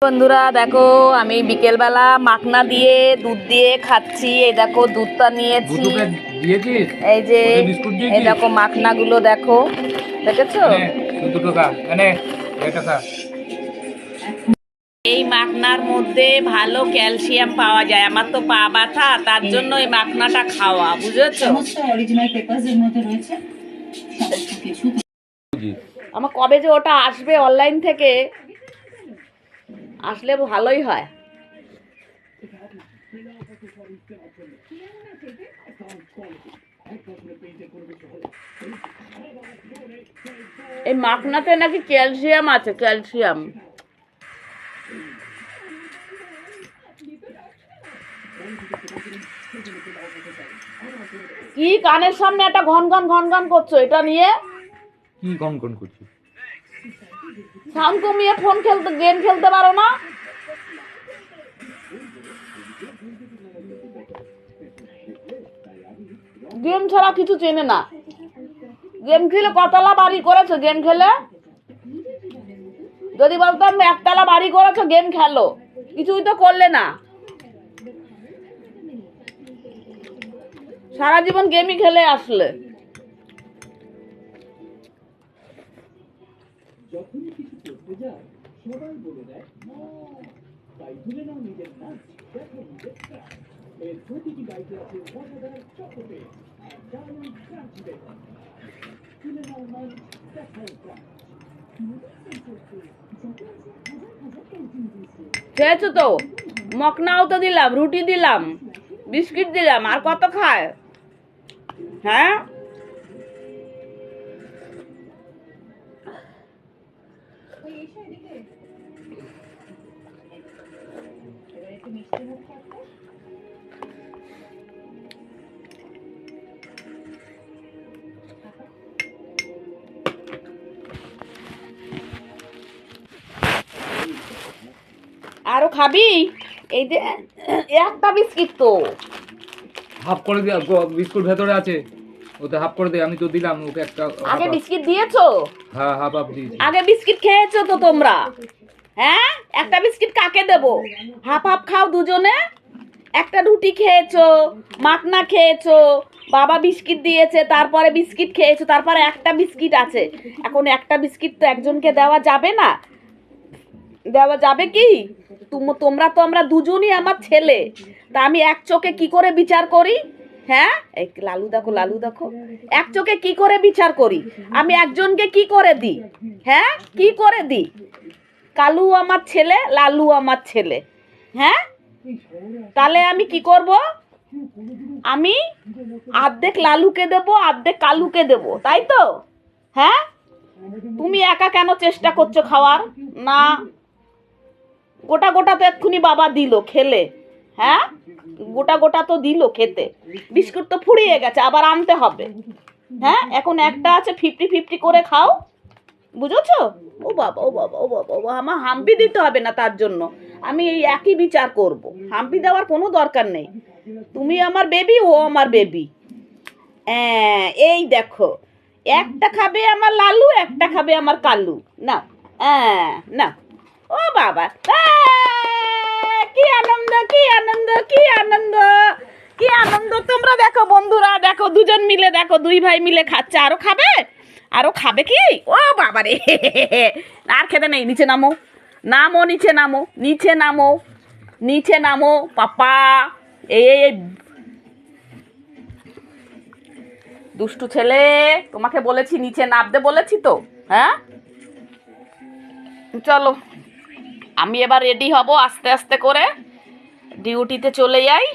বন্ধুরা দেখো, আমি বিকেলবেলা মাখনা দিয়ে দুধ দিয়ে খাচ্ছি। এই দেখো দুধটা নিয়েছি, এই যে এই দেখো মাখনা গুলো দেখো, দেখেছো? এই মাখনার মধ্যে ভালো ক্যালসিয়াম পাওয়া যায়। আমার তো পা ব্যথা, তার জন্য এই মাখনাটা খাওয়া, বুঝেছো? আমার কবে যে ওটা আসবে অনলাইন থেকে, আসলে ভালোই হয়। এই মাখনাতে নাকি ক্যালসিয়াম আছে, ক্যালসিয়াম। কি কানের সামনে একটা ঘন ঘন করছো? এটা নিয়ে কি ঘন করছি? সাউন্ড কমিয়ে ফোন খেলতে, গেম খেলতে পারো না? গেম ছাড়া কিছু চেনে না। গেম খেলে কতলা বাড়ি করেছো? গেম খেলে যদি বলতাম একতলা বাড়ি করেছো, গেম খেলো, কিছুই তো করলে না। সারা জীবন গেমই খেলে আসলে। খেয়েছো তো? মকনাও তো দিলাম, রুটি দিলাম, বিস্কিট দিলাম, আর কত খায়? হ্যাঁ, আরো খাবি? এই যে একটা বিস্কিট তো হাফ করে দে, বিস্কুট ভেতরে আছে, ওতে হাফ করে দে। আমি তো দিলাম ওকে একটা। আগে বিস্কিট দিয়েছো? হ্যাঁ, হাফ হাফ দিয়েছি। আগে বিস্কিট খেয়েছো তো তোমরা? হ্যাঁ, একটা বিস্কিট কাকে দেবো? হাফ হাফ খাও দুজনে। একটা রুটি খেয়েছো, মাখনা খেয়েছো, বাবা বিস্কিট দিয়েছে, তারপরে বিস্কিট খেয়েছো, তারপরে একটা বিস্কিট আছে। এখন একটা বিস্কিট তো একজনকে দেওয়া যাবে না, দেওয়া যাবে কি? তোমরা তো, আমরা দুজনই আমার ছেলে, তা আমি এক চোখে কি করে বিচার করি? হ্যাঁ, এই লালু দেখো, লালু দেখো, এক চোখে কি করে বিচার করি? আমি একজনকে কি করে দিই? হ্যাঁ, কি করে দিই? কালু আমার ছেলে, লালু আমার ছেলে। হ্যাঁ, তাহলে আমি কি করব? আমি অর্ধেক লালুকে দেবো, অর্ধেক কালুকে দেবো, তাই তো? হ্যাঁ, তুমি একা কেন চেষ্টা করছো খাওয়ার? না, গোটা গোটা তো এক্ষুনি বাবা দিল খেলে। হ্যাঁ, গোটা গোটা তো দিল খেতে। বিস্কুট তো ফুরিয়ে গেছে, আবার আনতে হবে। হ্যাঁ, এখন একটা আছে, 50-50 করে খাও, বুঝেছো? ও বাবা, ও বাবা, ও বাবা, ও বাবা, আমার হাম্পি দিতে হবে না তার জন্য। আমি এই একই বিচার করব, হাম্পি দেওয়ার কোনো দরকার নেই। তুমি আমার বেবি, ও আমার বেবি। এই দেখো, একটা খাবে আমার লালু, একটা খাবে আমার কালু। না, না, ও বাবা, কি আনন্দ, কি আনন্দ, কি আনন্দ, কি আনন্দ! তোমরা দেখো বন্ধুরা, দেখো দুজন মিলে, দেখো দুই ভাই মিলে খাচ্ছে। আরো খাবে? আরো খাবে কি? ও বাবা রে, আর খেতে নেই। নিচে নামো, নামো, নিচে নামো, নিচে নামো, নিচে নামো পাপা। এই দুষ্টু ছেলে, তোমাকে বলেছি নিচে নামতে বলেছি তো। হ্যাঁ, চলো আমি এবার রেডি হব, আস্তে আস্তে করে ডিউটিতে চলে যাই।